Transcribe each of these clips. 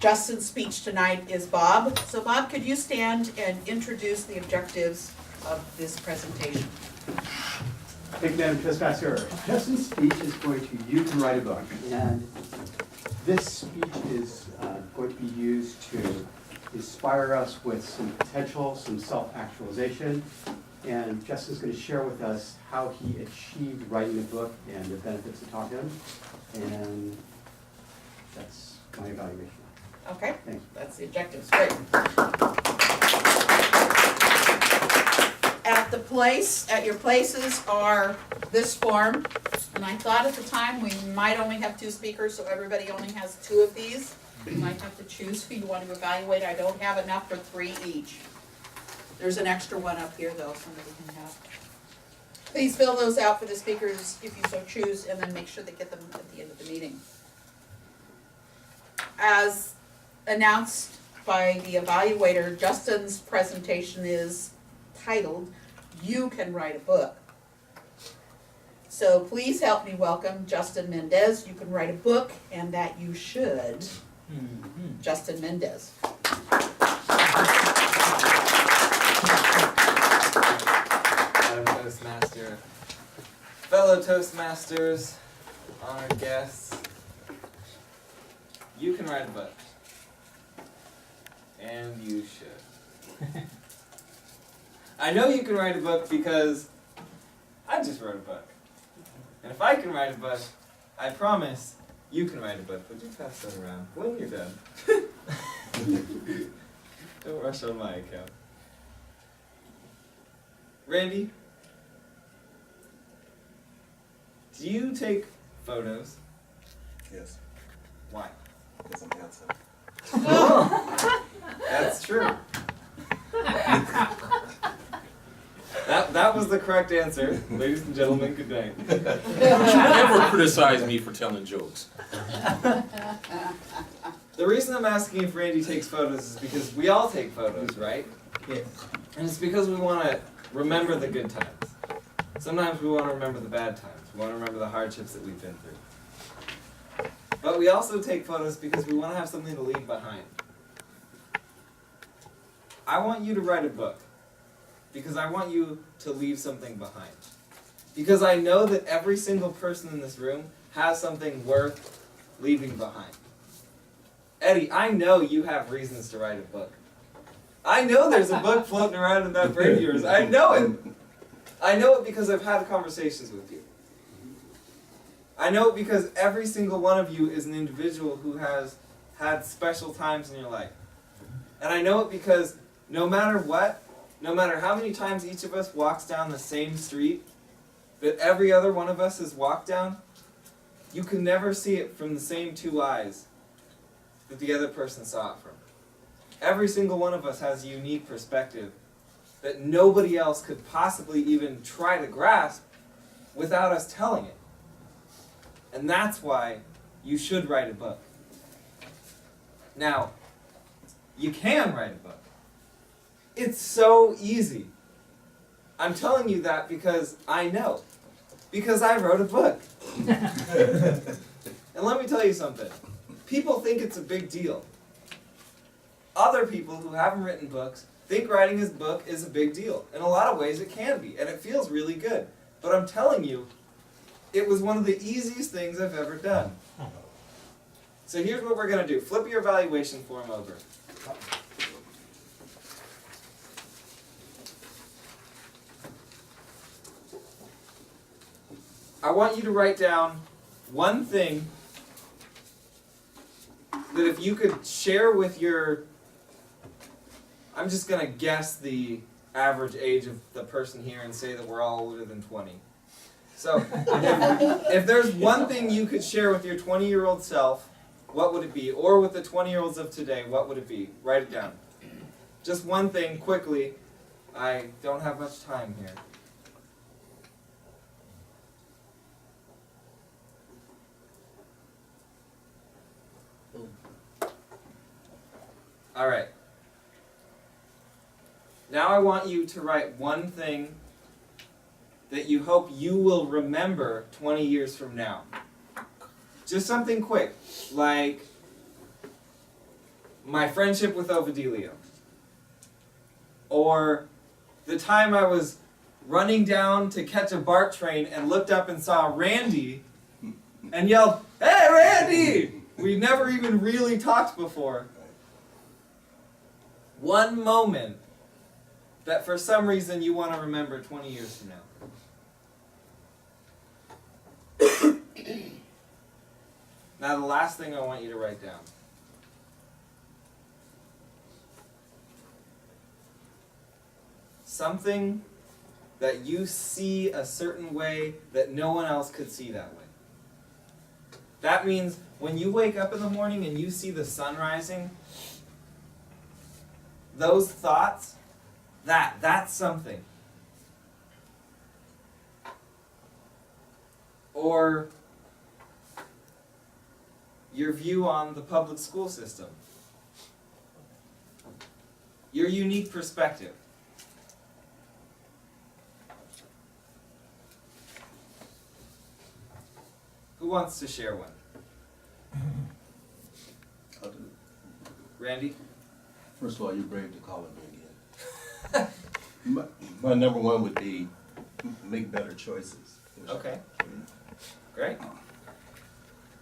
Justin's speech tonight is Bob. So Bob, could you stand and introduce the objectives of this presentation? Thank you, Madam Toastmaster. Justin's speech is going to You Can Write a Book. And this speech is going to be used to inspire us with some potential, some self-actualization. And Justin's going to share with us how he achieved writing a book and the benefits it taught him. And that's my evaluation. Okay, Thanks. that's the objectives. Great. At your places are this form, and I thought at the time we might only have 2 speakers, so everybody only has 2 of these. You might have to choose who you want to evaluate. I don't have enough for 3 each. There's an extra one up here, though, somebody can have. Please fill those out for the speakers if you so choose, and then make sure they get them at the end of the meeting. As announced by the evaluator, Justin's presentation is titled, You Can Write a Book. So please help me welcome Justin Mendez. You can write a book, and that you should. Justin Mendez. Madam Toastmaster, fellow Toastmasters, honored guests, you can write a book. And you should. I know you can write a book because I just wrote a book. And if I can write a book, I promise you can write a book. Would you pass that around when you're done? Don't rush on my account. Randy, do you take photos? Yes, Why? because I'm handsome. That's true. That was the correct answer. Ladies and gentlemen, good night. You should never criticize me for telling jokes. The reason I'm asking if Randy takes photos is because we all take photos, right? Yes. And it's because we want to remember the good times. Sometimes we want to remember the bad times. We want to remember the hardships that we've been through. But we also take photos because we want to have something to leave behind. I want you to write a book because I want you to leave something behind. Because I know that every single person in this room has something worth leaving behind. Eddie, I know you have reasons to write a book. I know there's a book floating around in that brain of yours. I know it. I know it because I've had conversations with you. I know it because every single one of you is an individual who has had special times in your life. And I know it because no matter what, no matter how many times each of us walks down the same street that every other one of us has walked down, you can never see it from the same 2 eyes that the other person saw it from. Every single one of us has a unique perspective that nobody else could possibly even try to grasp without us telling it. And that's why you should write a book. Now, you can write a book. It's so easy. I'm telling you that because I know. Because I wrote a book. And let me tell you something. People think it's a big deal. Other people who haven't written books think writing a book is a big deal. In a lot of ways it can be, and it feels really good. But I'm telling you, it was one of the easiest things I've ever done. So here's what we're going to do. Flip your evaluation form over. I want you to write down one thing that if you could share with your, I'm just going to guess the average age of the person here and say that we're all older than 20. So if there's one thing you could share with your 20-year-old self, what would it be? Or with the 20-year-olds of today, what would it be? Write it down. Just one thing, quickly. I don't have much time here. All right. Now I want you to write one thing that you hope you will remember 20 years from now. Just something quick, like my friendship with Ovidelio. Or the time I was running down to catch a BART train and looked up and saw Randy and yelled, "Hey, Randy!" We'd never even really talked before. One moment that for some reason you want to remember 20 years from now. Now the last thing I want you to write down. Something that you see a certain way that no one else could see that way. That means when you wake up in the morning and you see the sun rising, those thoughts, that's something. Or your view on the public school system. Your unique perspective. Who wants to share one? I'll do it. Randy? First of all, you're brave to call me again. my number one would be make better choices. Okay. Great.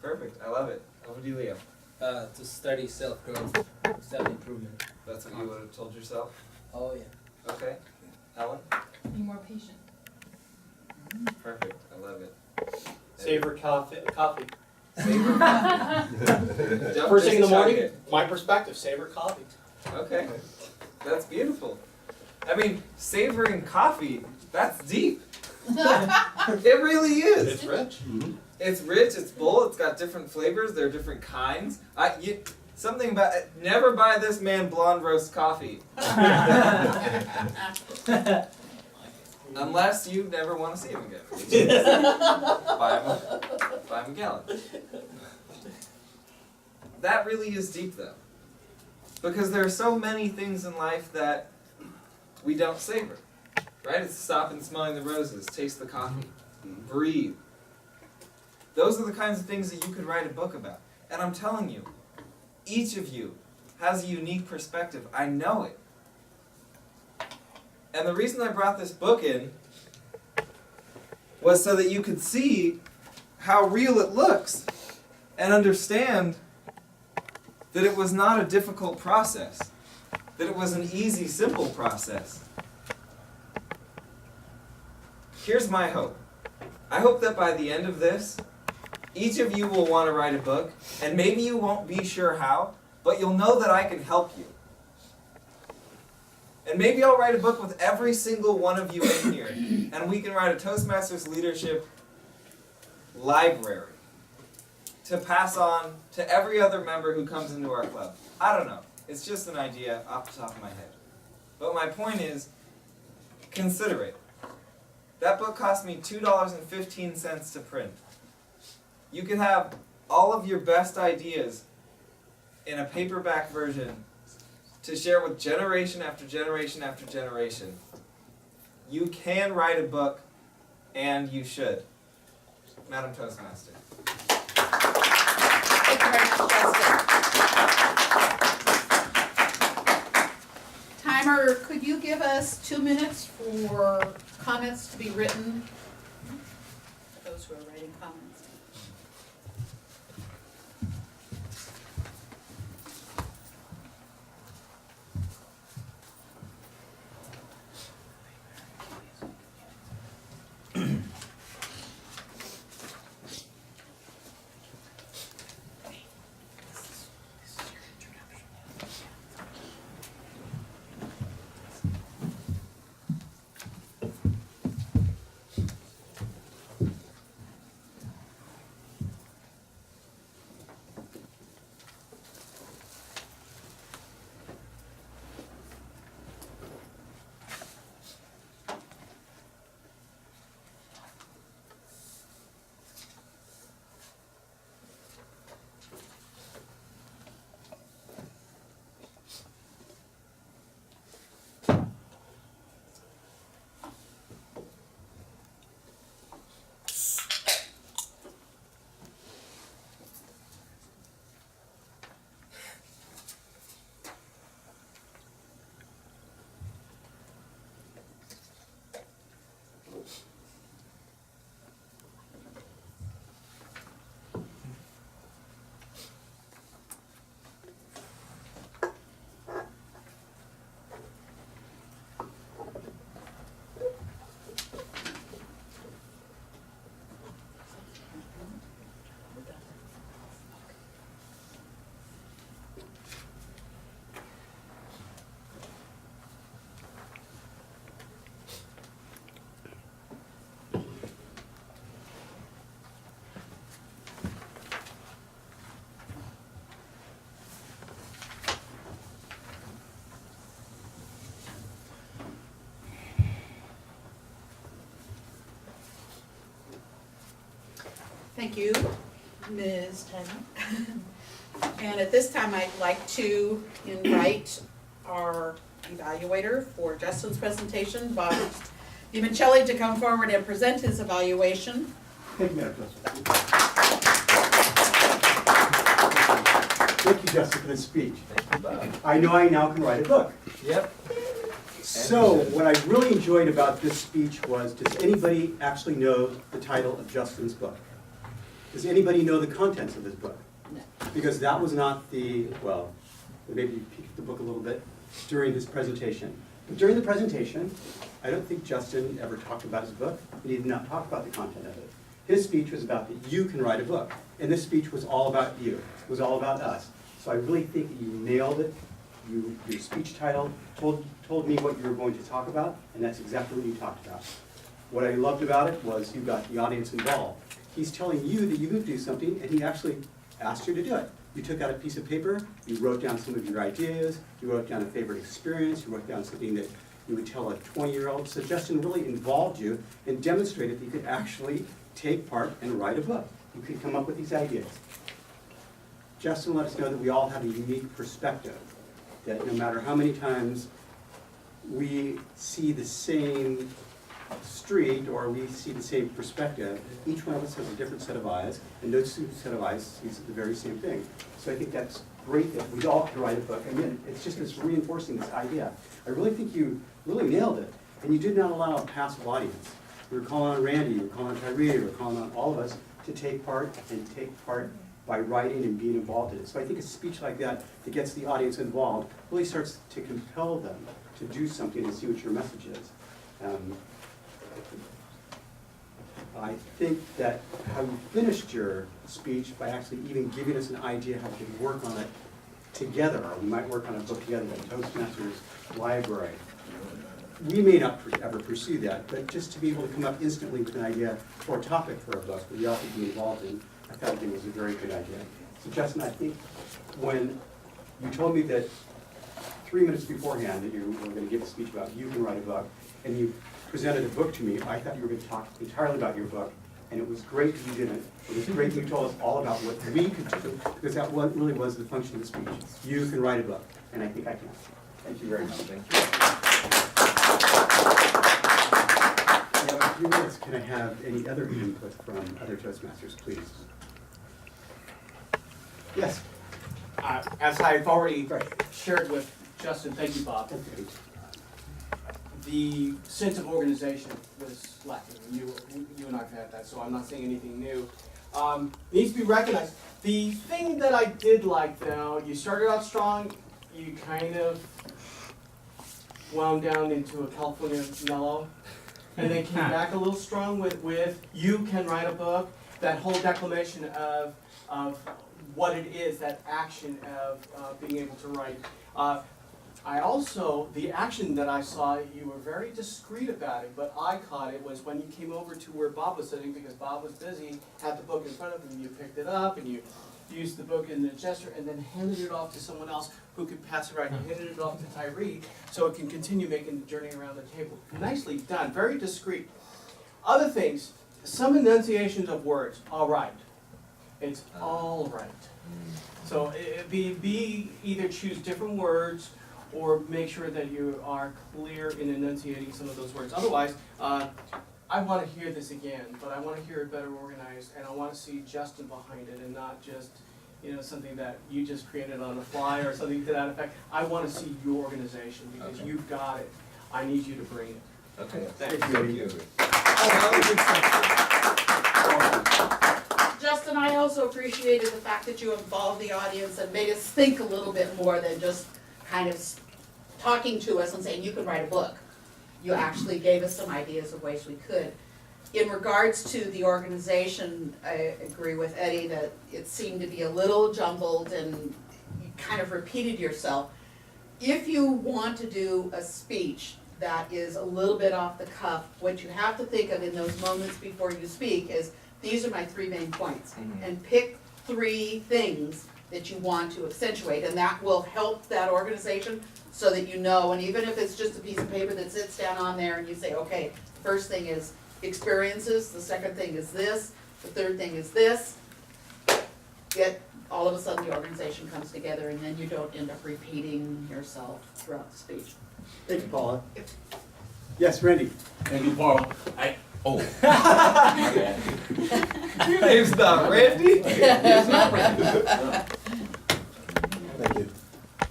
Perfect. I love it. Over to you, Leo. To study self-growth, self-improvement. That's what you would have told yourself? Oh yeah. Okay. Ellen? Be more patient. Perfect. I love it. Savor coffee. Savor coffee. Don't First thing in the just chug morning, it. my perspective, savor coffee. Okay. That's beautiful. I mean, savoring coffee, that's deep. It really is. It's rich. It's rich, it's full, it's got different flavors, there are different kinds. Something about it, never buy this man blonde roast coffee. Unless you never want to see him again. buy him a gallon. That really is deep though. Because there are so many things in life that we don't savor. Right? It's stopping smelling the roses, taste the coffee, breathe. Those are the kinds of things that you could write a book about. And I'm telling you, each of you has a unique perspective. I know it. And the reason I brought this book in was so that you could see how real it looks and understand that it was not a difficult process, that it was an easy, simple process. Here's my hope. I hope that by the end of this, each of you will want to write a book, and maybe you won't be sure how, but you'll know that I can help you. And maybe I'll write a book with every single one of you in here, and we can write a Toastmasters leadership library to pass on to every other member who comes into our club. I don't know. It's just an idea off the top of my head. But my point is, consider it. That book cost me $2.15 to print. You can have all of your best ideas in a paperback version to share with generation after generation after generation. You can write a book, and you should. Madam Toastmaster. Thank you very much, Justin. Timer, could you give us 2 minutes for comments to be written? For those who are writing comments. Thank you, Ms. Tanner. And at this time, I'd like to invite our evaluator for Justin's presentation, Bob DiMichele, to come forward and present his evaluation. Thank you, Madam President. Thank you, Justin, for the speech. Thank you, Bob. I know I now can write a book. Yep. So, what I really enjoyed about this speech was, does anybody actually know the title of Justin's book? Does anybody know the contents of his book? No. Because that was not the, well, maybe you peeked at the book a little bit during his presentation. But during the presentation, I don't think Justin ever talked about his book, and he did not talk about the content of it. His speech was about that you can write a book, and this speech was all about you. It was all about us. So I really think that you nailed it. Your speech title told me what you were going to talk about, and that's exactly what you talked about. What I loved about it was you got the audience involved. He's telling you that you could do something, and he actually asked you to do it. You took out a piece of paper, you wrote down some of your ideas, you wrote down a favorite experience, you wrote down something that you would tell a 20-year-old. So Justin really involved you and demonstrated that you could actually take part and write a book. You could come up with these ideas. Justin let us know that we all have a unique perspective, that no matter how many times we see the same street or we see the same perspective, each one of us has a different set of eyes, and those two set of eyes sees the very same thing. So I think that's great that we all can write a book. Again, it's just this reinforcing this idea. I really think you really nailed it, and you did not allow a passive audience. You were calling on Randy, you were calling on Tyree, you were calling on all of us to take part and take part by writing and being involved in it. So I think a speech like that that gets the audience involved really starts to compel them to do something and see what your message is. I think that how you finished your speech by actually even giving us an idea how we can work on it together, or we might work on a book together at Toastmasters library. We may not ever pursue that, but just to be able to come up instantly with an idea for a topic for a book that we all could be involved in, I thought it was a very good idea. So Justin, I think when you told me that 3 minutes beforehand that you were going to give a speech about you can write a book, and you presented a book to me, I thought you were going to talk entirely about your book, and it was great that you didn't. It was great that you told us all about what we could do, because that really was the function of the speech. You can write a book, and I think I can. Thank you very much. Thank you. We have a few minutes. Can I have any other input from other Toastmasters, please? Yes. As I've already shared with Justin, thank you, Bob, Okay. the sense of organization was lacking. You and I've had that, so I'm not saying anything new. Needs to be recognized. The thing that I did like, though, you started out strong, you kind of wound down into a California mellow, and then came back a little strong with you can write a book, that whole declamation of what it is, that action of being able to write. I also, the action that I saw, you were very discreet about it, but I caught it was when you came over to where Bob was sitting, because Bob was busy, had the book in front of him, you picked it up and you used the book in the gesture and then handed it off to someone else who could pass it around. You handed it off to Tyree so it can continue making the journey around the table. Nicely done, very discreet. Other things, some enunciations of words, all right. It's all right. So be either choose different words or make sure that you are clear in enunciating some of those words. Otherwise, I want to hear this again, but I want to hear it better organized, and I want to see Justin behind it, and not just something that you just created on the fly or something to that effect. I want to see your organization because you've got it. I need you to bring it. Okay, Thank you. Justin, I also appreciated the fact that you involved the audience and made us think a little bit more than just kind of talking to us and saying you could write a book. You actually gave us some ideas of ways we could. In regards to the organization, I agree with Eddie that it seemed to be a little jumbled and you kind of repeated yourself. If you want to do a speech that is a little bit off the cuff, what you have to think of in those moments before you speak is, these are my 3 main points. And pick 3 things that you want to accentuate, and that will help that organization so that you know, and even if it's just a piece of paper that sits down on there and you say, okay, first thing is experiences, the second thing is this, The third thing is this. All of a sudden the organization comes together and then you don't end up repeating yourself throughout the speech. Thank you, Paula. Yes, Randy? Thank you, Paul. Oh. Your name's not Randy. Thank you.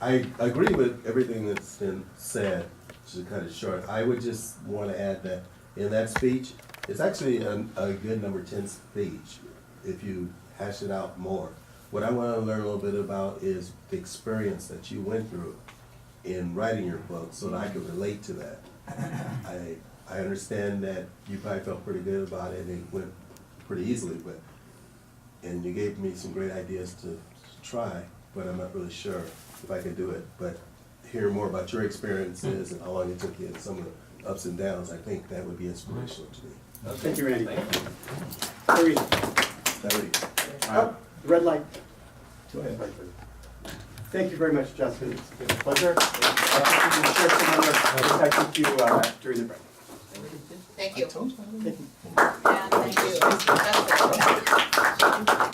I agree with everything that's been said, to cut it short. I would just want to add that in that speech, it's actually a good number 10 speech if you hash it out more. What I want to learn a little bit about is the experience that you went through in writing your book so that I could relate to that. I understand that you probably felt pretty good about it and it went pretty easily, and you gave me some great ideas to try, but I'm not really sure if I can do it. But hear more about your experiences and how long it took you and some of the ups and downs, I think that would be inspirational to me. Thank you, Randy. Thank you. Harry, That would- red light. Go ahead. Thank you very much, Justin. It's been a pleasure. I think we can share some other insights with you during the break. Thank you. I told you. And thank you. That's